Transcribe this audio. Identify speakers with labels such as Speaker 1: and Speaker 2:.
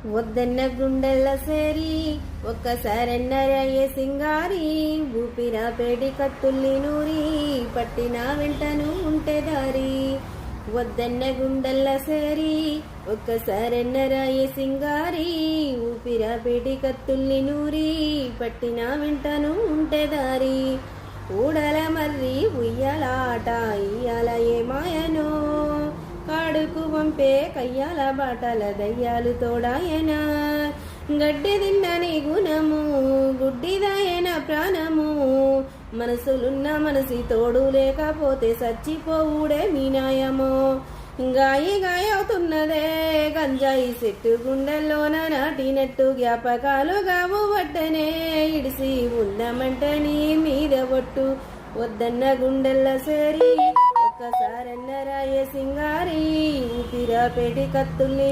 Speaker 1: వద్దన్న గుండెల్ల సేరి ఒక్కసారన్నరయ్యే సింగారి ఊపిరా పేడి కత్తుల్ని నూరి పట్టిన వెంటను ఉంటే దారి. వద్దన్న గుండెల్ల సేరి ఒక్కసారన్నరయ్యే సింగారి ఊపిరా పేడి కత్తుల్ని నూరి పట్టిన వెంటను ఉంటే దారి. ఊడల మర్రి ఉయ్యలాట ఇయ్యాల ఏమాయనో కాడుకు పంపే కయ్యాల బాటల దయ్యాలు తోడాయన. గడ్డి తిన్నని గుణము గుడ్డిదాయన ప్రాణము మనసులున్న మనసి తోడు లేకపోతే సచ్చిపోవుడే మీ న్యాయమో. గాయి గాయవుతున్నదే గంజాయి చెట్టు గుండెల్లోన నాటినట్టు జ్ఞాపకాలు గావు వడ్డనే ఇడిసి ఉందమంటే నీ మీద ఒట్టు. వద్దన్న గుండెల్ల సేరి ఒక్కసారన్నరాయే సింగారి ఊపిరా పెడి కత్తుల్ని